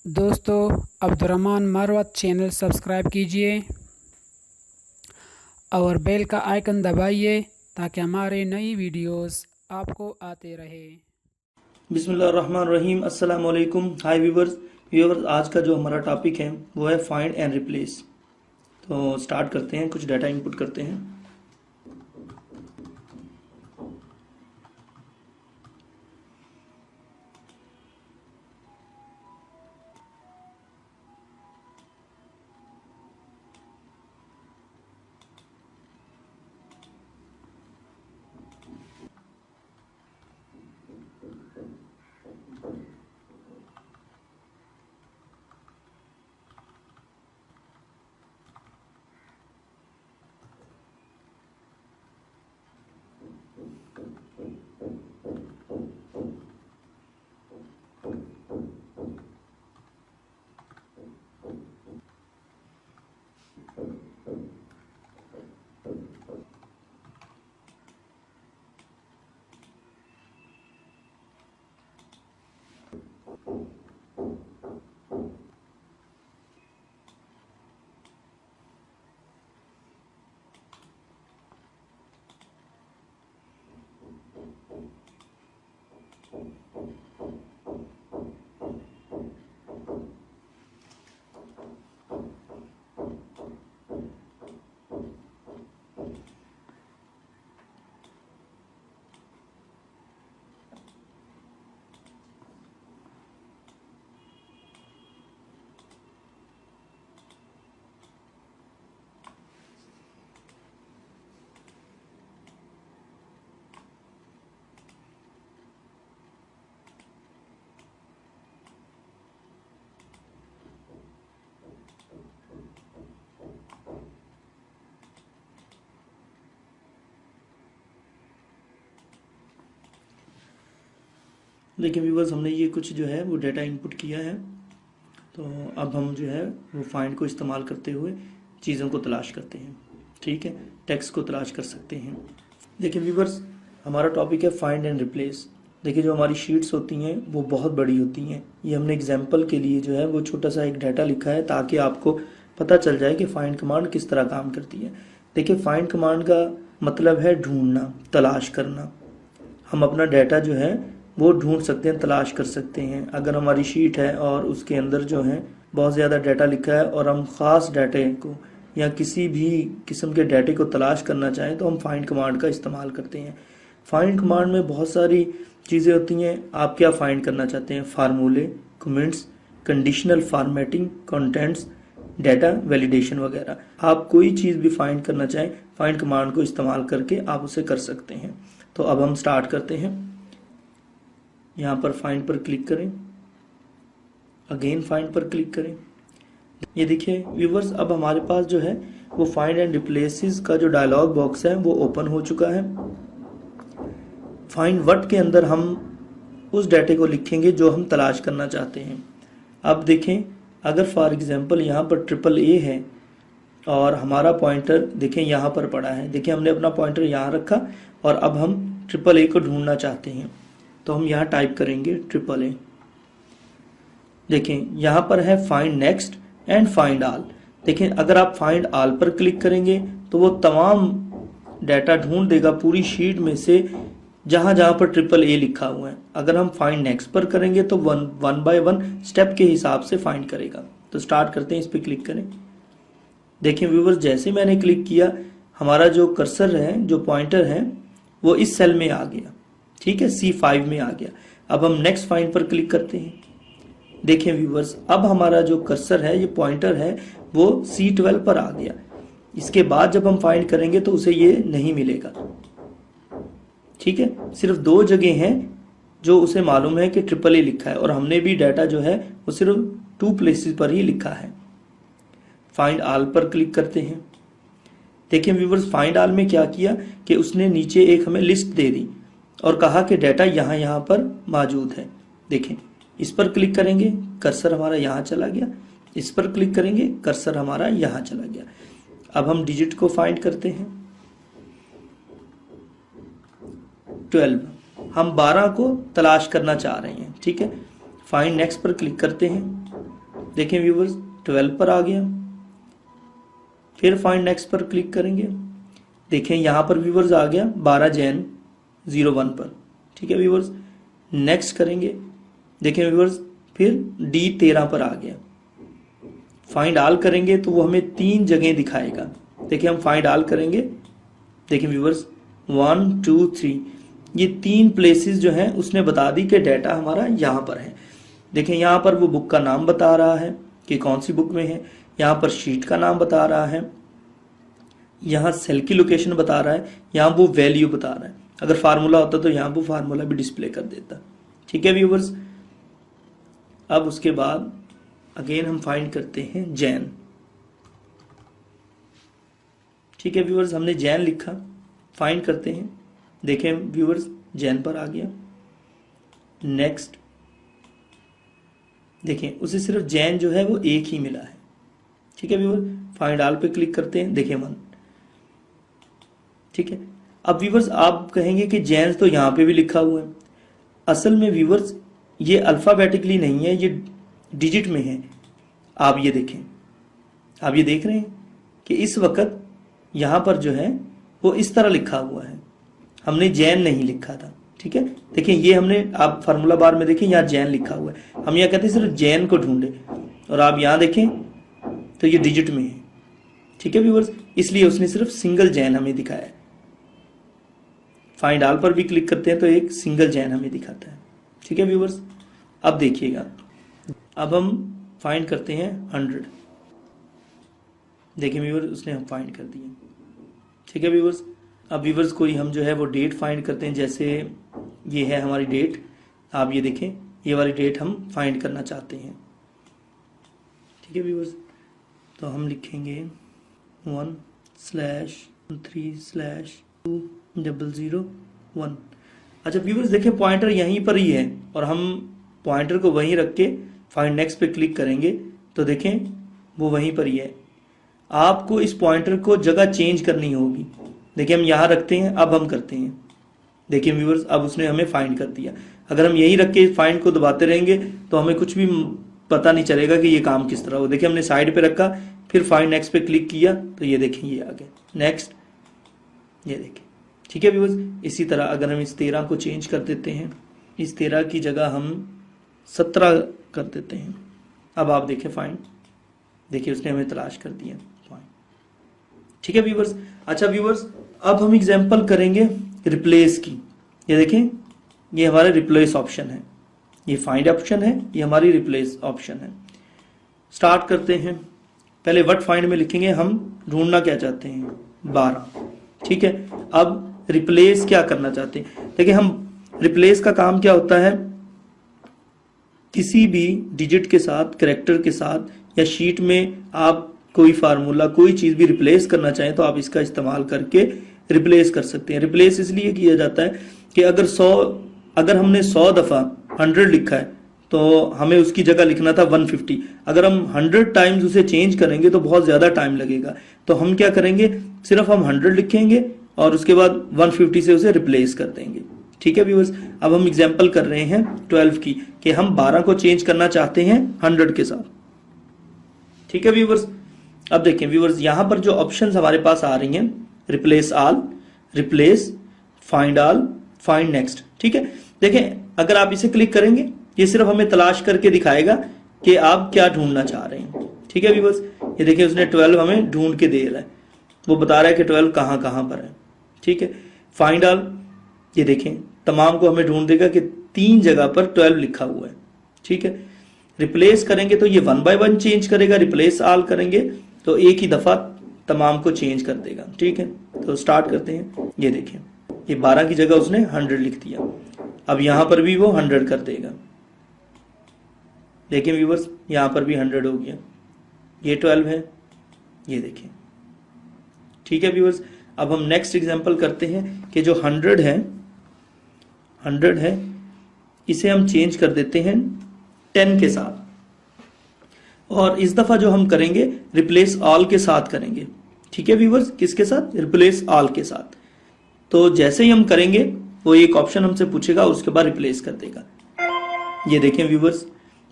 दोस्तों, Abdurrahman Marwat channel subscribe कीजिए और बेल का आइकन दबाइए ताकि हमारे नई वीडियोस आपको आते रहे। बिस्मिल्लाहिर्रहमानिर्रहीम। अस्सलाम वालेकुम। हाय व्यूवर्स, आज का जो हमारा टॉपिक है वो है फाइंड एंड रिप्लेस। तो स्टार्ट करते हैं, कुछ डाटा इनपुट करते हैं। देखिए व्यूवर्स, हमने ये कुछ जो है वो डाटा इनपुट किया है। तो अब हम जो है वो फाइंड को इस्तेमाल करते हुए चीज़ों को तलाश करते हैं। ठीक है, टेक्स्ट को तलाश कर सकते हैं। देखिए व्यूवर्स, हमारा टॉपिक है फाइंड एंड रिप्लेस। देखिए जो हमारी शीट्स होती हैं वो बहुत बड़ी होती हैं। ये हमने एग्जाम्पल के लिए जो है वो छोटा सा एक डाटा लिखा है ताकि आपको पता चल जाए कि फाइंड कमांड किस तरह काम करती है। देखिए फाइंड कमांड का मतलब है ढूंढना, तलाश करना। हम अपना डाटा जो है वो ढूंढ सकते हैं, तलाश कर सकते हैं। अगर हमारी शीट है और उसके अंदर जो है बहुत ज़्यादा डाटा लिखा है और हम ख़ास डाटे को या किसी भी किस्म के डाटे को तलाश करना चाहें तो हम फाइंड कमांड का इस्तेमाल करते हैं। फाइंड कमांड में बहुत सारी चीज़ें होती हैं। आप क्या फाइंड करना चाहते हैं? फार्मूले, comments, conditional formatting, contents, data validation वगैरह। आप कोई चीज़ भी फाइंड करना चाहें, फाइंड कमांड को इस्तेमाल करके आप उसे कर सकते हैं। तो अब हम स्टार्ट करते हैं। यहाँ पर फाइंड पर क्लिक करें, अगेन फाइंड पर क्लिक करें। ये देखिए व्यूवर्स, अब हमारे पास जो है वो फाइंड एंड रिप्लेसेस का जो डायलॉग बॉक्स है वो ओपन हो चुका है। फाइंड व्हाट के अंदर हम उस डाटे को लिखेंगे जो हम तलाश करना चाहते हैं। अब देखें, अगर फॉर एग्जांपल यहाँ पर ट्रिपल ए है और हमारा पॉइंटर देखें यहाँ पर पड़ा है। देखिए हमने अपना पॉइंटर यहाँ रखा और अब हम ट्रिपल ए को ढूंढना चाहते हैं। तो हम यहाँ टाइप करेंगे ट्रिपल ए। देखें यहाँ पर है find next and find all. देखें अगर आप फाइंड ऑल पर क्लिक करेंगे तो वो तमाम डाटा ढूंढ देगा पूरी शीट में से जहां जहां पर ट्रिपल ए लिखा हुआ है। अगर हम फाइंड नेक्स्ट पर करेंगे तो वन बाय वन स्टेप के हिसाब से फाइंड करेगा। तो स्टार्ट करते हैं, इस पर क्लिक करें। देखें व्यूवर्स, जैसे मैंने क्लिक किया हमारा जो कर्सर है, जो पॉइंटर है, वो इस सेल में आ गया। ठीक है, C5 में आ गया। अब हम नेक्स्ट फाइंड पर क्लिक करते हैं। देखें व्यूवर्स, अब हमारा जो कर्सर है, ये पॉइंटर है, वो C12 पर आ गया। इसके बाद जब हम फाइंड करेंगे तो उसे ये नहीं मिलेगा। ठीक है, सिर्फ दो जगह हैं जो उसे मालूम है कि ट्रिपल ए लिखा है और हमने भी डाटा जो है वो सिर्फ 2 प्लेसेस पर ही लिखा है। फाइंड ऑल पर क्लिक करते हैं। देखिए व्यूवर्स, फाइंड ऑल में क्या किया कि उसने नीचे एक हमें लिस्ट दे दी और कहा कि डाटा यहाँ पर मौजूद है। देखें, इस पर क्लिक करेंगे, कर्सर हमारा यहाँ चला गया। इस पर क्लिक करेंगे, कर्सर हमारा यहाँ चला गया। अब हम डिजिट को फाइंड करते हैं। 12, हम 12 को तलाश करना चाह रहे हैं। ठीक है, फाइंड नेक्स्ट पर क्लिक करते हैं। देखें व्यूवर्स 12 पर आ गया। फिर फाइंड नेक्स्ट पर क्लिक करेंगे, देखें यहाँ पर व्यूवर्स आ गया 12 जैन 01 पर। ठीक है व्यूवर्स, नेक्स्ट करेंगे, देखें व्यूवर्स फिर D13 पर आ गया। फाइंड ऑल करेंगे तो वो हमें 3 जगह दिखाएगा। देखिए हम फाइंड ऑल करेंगे, देखिए व्यूवर्स 1 2 3 ये 3 प्लेसेस जो हैं उसने बता दी कि डाटा हमारा यहाँ पर है। देखें यहाँ पर वो बुक का नाम बता रहा है कि कौन सी बुक में है, यहाँ पर शीट का नाम बता रहा है, यहाँ सेल की लोकेशन बता रहा है, यहाँ वो वैल्यू बता रहा है। अगर फार्मूला होता तो यहाँ वो फार्मूला भी डिस्प्ले कर देता। ठीक है व्यूवर्स, अब उसके बाद अगेन हम फाइंड करते हैं जैन। ठीक है व्यूवर्स, हमने जैन लिखा, फाइंड करते हैं, देखें व्यूवर्स जैन पर आ गया। नेक्स्ट देखें उसे सिर्फ जैन जो है वो एक ही मिला है। ठीक है व्यूवर्स, फाइंड ऑल पे क्लिक करते हैं, देखें 1। ठीक है, अब व्यूवर्स आप कहेंगे कि जैन तो यहाँ पे भी लिखा हुआ है। असल में व्यूवर्स ये अल्फाबेटिकली नहीं है, ये डिजिट में है। आप ये देखें, आप ये देख रहे हैं कि इस वक्त यहाँ पर जो है वो इस तरह लिखा हुआ है, हमने जैन नहीं लिखा था। ठीक है, देखिए ये हमने, आप फार्मूला बार में देखें यहाँ जैन लिखा हुआ है, हम यहाँ कहते हैं सिर्फ जैन को ढूंढे, और आप यहाँ देखें तो ये डिजिट में है। ठीक है व्यूवर्स, इसलिए उसने सिर्फ सिंगल जैन हमें दिखाया है। फाइंड ऑल पर भी क्लिक करते हैं तो एक सिंगल जैन हमें दिखाता है। ठीक है व्यूवर्स, अब देखिएगा, अब हम फाइंड करते हैं 100। देखिए व्यूवर्स उसने हम फाइंड कर दिए। ठीक है व्यूवर्स, अब व्यूवर्स कोई हम जो है वो डेट फाइंड करते हैं, जैसे ये है हमारी डेट, आप ये देखें ये वाली डेट हम फाइंड करना चाहते हैं। ठीक है व्यूवर्स, तो हम लिखेंगे 1/3/20001। अच्छा व्यूवर्स देखें पॉइंटर यहीं पर ही है, और हम पॉइंटर को वहीं रख के फाइंड नेक्स्ट पे क्लिक करेंगे तो देखें वो वहीं पर ही है। आपको इस पॉइंटर को जगह चेंज करनी होगी। देखिए हम यहाँ रखते हैं, अब हम करते हैं, देखिए व्यूवर्स अब उसने हमें फाइंड कर दिया। अगर हम यहीं रख के फाइंड को दबाते रहेंगे तो हमें कुछ भी पता नहीं चलेगा कि ये काम किस तरह हो। देखिए हमने साइड पे रखा, फिर फाइंड नेक्स्ट पे क्लिक किया तो ये देखें ये आ गया, नेक्स्ट ये देखें। ठीक है व्यूवर्स, इसी तरह अगर हम इस 13 को चेंज कर देते हैं, इस 13 की जगह हम 17 कर देते हैं, अब आप देखें फाइंड, देखिए उसने हमें तलाश कर दिया फाइंड। ठीक है व्यूवर्स, अच्छा व्यूवर्स अब हम एग्जांपल करेंगे रिप्लेस की। ये देखें ये हमारा रिप्लेस ऑप्शन है, ये फाइंड ऑप्शन है, ये हमारी रिप्लेस ऑप्शन है। स्टार्ट करते हैं, पहले व्हाट फाइंड में लिखेंगे हम ढूंढना क्या चाहते हैं 12। ठीक है, अब रिप्लेस क्या करना चाहते हैं। देखिए हम रिप्लेस का काम क्या होता है, किसी भी डिजिट के साथ, कैरेक्टर के साथ, या शीट में आप कोई फार्मूला कोई चीज भी रिप्लेस करना चाहें तो आप इसका इस्तेमाल करके रिप्लेस कर सकते हैं। रिप्लेस इसलिए किया जाता है कि अगर हमने 100 दफा 100 लिखा है तो हमें उसकी जगह लिखना था 150। अगर हम 100 टाइम्स उसे चेंज करेंगे तो बहुत ज्यादा टाइम लगेगा, तो हम क्या करेंगे, सिर्फ हम 100 लिखेंगे और उसके बाद 150 से उसे रिप्लेस कर देंगे। ठीक है व्यूअर्स, अब हम एग्जांपल कर रहे हैं 12 की, कि हम 12 को चेंज करना चाहते हैं 100 के साथ। ठीक है व्यूअर्स, अब देखें व्यूअर्स यहां पर जो ऑप्शंस हमारे पास आ रही हैं, replace all, replace, find all, find next. ठीक है, देखें अगर आप इसे क्लिक करेंगे ये सिर्फ हमें तलाश करके दिखाएगा कि आप क्या ढूंढना चाह रहे हैं। ठीक है व्यूअर्स, ये देखिए उसने 12 हमें ढूंढ के दे रहा है, वो बता रहा है कि 12 कहां कहां पर है। ठीक है, फाइंड ऑल, ये देखें तमाम को हमें ढूंढ देगा कि 3 जगह पर 12 लिखा हुआ है। ठीक है, रिप्लेस करेंगे तो ये 1 बाय 1 चेंज करेगा, रिप्लेस ऑल करेंगे तो एक ही दफा तमाम को चेंज कर देगा। ठीक है, तो स्टार्ट करते हैं, ये देखें ये 12 की जगह उसने 100 लिख दिया, अब यहां पर भी वो 100 कर देगा। देखिए व्यूवर्स यहां पर भी 100 हो गया, ये 12 है, ये देखें। ठीक है व्यूवर्स, अब हम नेक्स्ट एग्जांपल करते हैं कि जो 100 है इसे हम चेंज कर देते हैं 10 के साथ, और इस दफा जो हम करेंगे रिप्लेस ऑल के साथ करेंगे। ठीक है व्यूवर्स, किसके साथ, रिप्लेस ऑल के साथ। तो जैसे ही हम करेंगे वो एक ऑप्शन हमसे पूछेगा, उसके बाद रिप्लेस कर देगा। ये देखें व्यूवर्स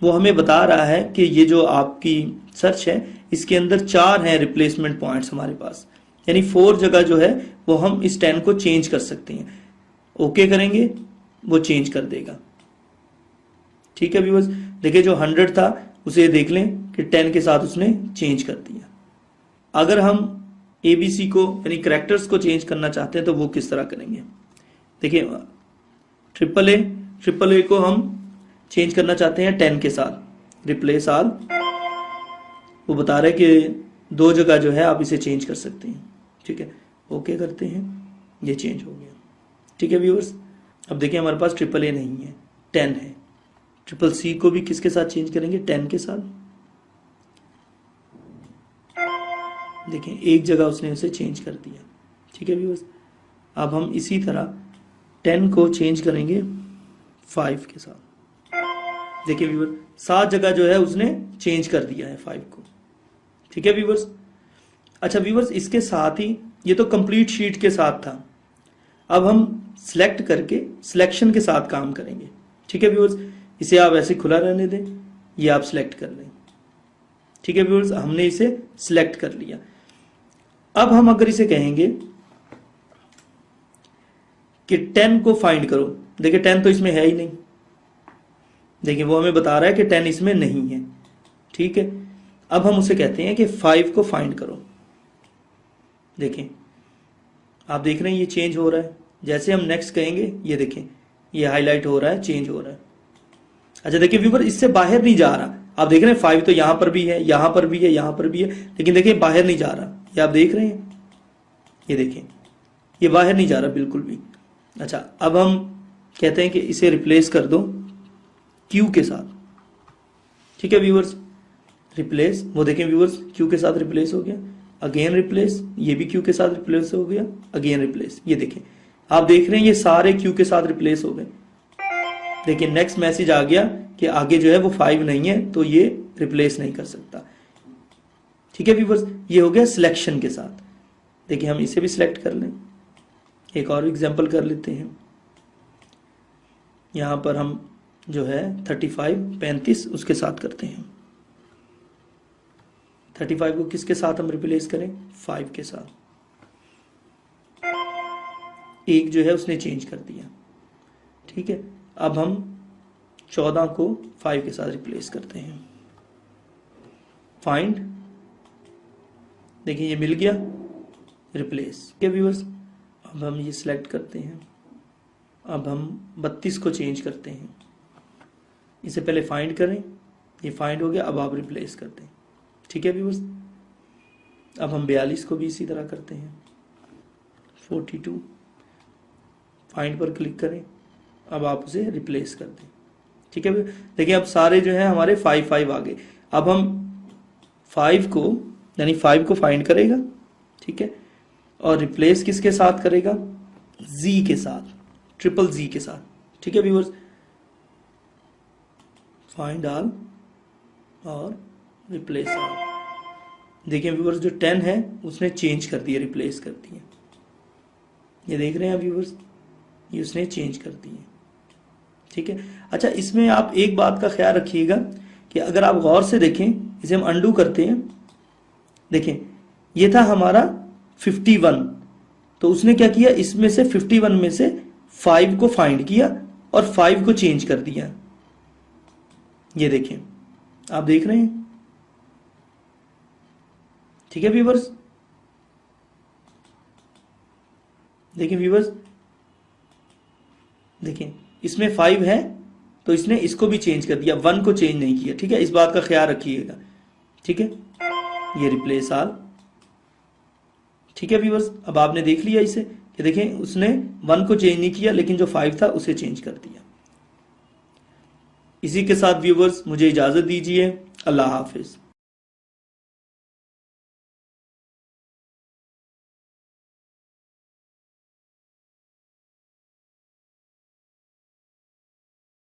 वो हमें बता रहा है कि ये जो आपकी सर्च है इसके अंदर 4 हैं रिप्लेसमेंट पॉइंट्स हमारे पास, यानी 4 जगह जो है वो हम इस 10 को चेंज कर सकते हैं। ओके करेंगे वो चेंज कर देगा। ठीक है व्यूअर्स, देखिए जो 100 था उसे देख लें कि 10 के साथ उसने चेंज कर दिया। अगर हम ABC को यानी करैक्टर्स को चेंज करना चाहते हैं तो वो किस तरह करेंगे। देखिए ट्रिपल ए को हम चेंज करना चाहते हैं 10 के साथ, रिप्लेस ऑल। वो बता रहे कि 2 जगह जो है आप इसे चेंज कर सकते हैं। ठीक है, ओके करते हैं, ये चेंज हो गया। ठीक है व्यूअर्स, अब देखिए हमारे पास ट्रिपल ए नहीं है, 10 है। ट्रिपल सी को भी किसके साथ चेंज करेंगे, 10 के साथ। देखिए एक जगह उसने उसे चेंज कर दिया। ठीक है व्यूअर्स, अब हम इसी तरह 10 को चेंज करेंगे 5 के साथ। देखिए व्यूअर्स 7 जगह जो है उसने चेंज कर दिया है 5 को। ठीक है व्यूअर्स, अच्छा व्यूअर्स इसके साथ ही ये तो कंप्लीट शीट के साथ था, अब हम सिलेक्ट करके सिलेक्शन के साथ काम करेंगे। ठीक है व्यूअर्स, इसे आप ऐसे खुला रहने दें, ये आप सिलेक्ट कर लें। ठीक है व्यूअर्स, हमने इसे सिलेक्ट कर लिया। अब हम अगर इसे कहेंगे कि 10 को फाइंड करो, देखिए 10 तो इसमें है ही नहीं। देखिए वो हमें बता रहा है कि 10 इसमें नहीं है। ठीक है, अब हम उसे कहते हैं कि 5 को फाइंड करो। देखें आप देख रहे हैं ये चेंज हो रहा है। जैसे हम नेक्स्ट कहेंगे ये देखें ये हाईलाइट हो रहा है, चेंज हो रहा है। अच्छा देखिए व्यूअर इससे बाहर नहीं जा रहा। आप देख रहे हैं 5 तो यहां पर भी है, यहां पर भी है, यहां पर भी है, लेकिन देखिए बाहर नहीं जा रहा। ये आप देख रहे हैं, ये देखें ये बाहर नहीं जा रहा बिल्कुल भी। अच्छा अब हम कहते हैं कि इसे रिप्लेस कर दो क्यू के साथ। ठीक है व्यूअर्स, रिप्लेस, वो देखें व्यूअर्स क्यू के साथ रिप्लेस हो गया। अगेन रिप्लेस, ये भी क्यू के साथ रिप्लेस हो गया। अगेन रिप्लेस, ये देखें आप देख रहे हैं ये सारे क्यू के साथ रिप्लेस हो गए। देखिए नेक्स्ट मैसेज आ गया कि आगे जो है वो 5 नहीं है तो ये रिप्लेस नहीं कर सकता। ठीक है व्यूअर्स, ये हो गया सिलेक्शन के साथ। देखिए हम इसे भी सिलेक्ट कर लें, एक और एग्जांपल कर लेते हैं। यहां पर हम जो है 35 उसके साथ करते हैं। 35 को किसके साथ हम रिप्लेस करें, 5 के साथ। एक जो है उसने चेंज कर दिया। ठीक है, अब हम 14 को 5 के साथ रिप्लेस करते हैं। फाइंड, देखिए ये मिल गया, रिप्लेस। ठीक है व्यूअर्स, अब हम ये सिलेक्ट करते हैं। अब हम 32 को चेंज करते हैं। इसे पहले फाइंड करें, ये फाइंड हो गया, अब आप रिप्लेस करते हैं। ठीक है व्यूअर्स, अब हम 42 को भी इसी तरह करते हैं। 42 फाइंड पर क्लिक करें, अब आप उसे रिप्लेस कर दें। ठीक है, देखिए अब सारे जो है हमारे 5 आ गए। अब हम 5 को यानी 5 को फाइंड करेगा। ठीक है, और रिप्लेस किसके साथ करेगा, Z के साथ, ट्रिपल Z के साथ। ठीक है व्यूअर्स, फाइंड ऑल और रिप्लेस ऑल। देखिए व्यूअर्स जो 10 है उसने चेंज कर दिया, रिप्लेस कर दिया। ये देख रहे हैं व्यूअर्स, ये उसने चेंज कर दिया। ठीक है, अच्छा इसमें आप एक बात का ख्याल रखिएगा कि अगर आप गौर से देखें, इसे हम अंडू करते हैं। देखें ये था हमारा 51, तो उसने क्या किया, इसमें से 51 में से 5 को फाइंड किया और 5 को चेंज कर दिया। ये देखें, आप देख रहे हैं। ठीक है व्यूअर्स, देखिए व्यूअर्स, देखें इसमें 5 है तो इसने इसको भी चेंज कर दिया, 1 को चेंज नहीं किया। ठीक है, इस बात का ख्याल रखिएगा। ठीक है, ये रिप्लेस ऑल। ठीक है व्यूअर्स, अब आपने देख लिया इसे कि देखें उसने 1 को चेंज नहीं किया लेकिन जो 5 था उसे चेंज कर दिया। इसी के साथ व्यूअर्स मुझे इजाजत दीजिए, अल्लाह हाफिज।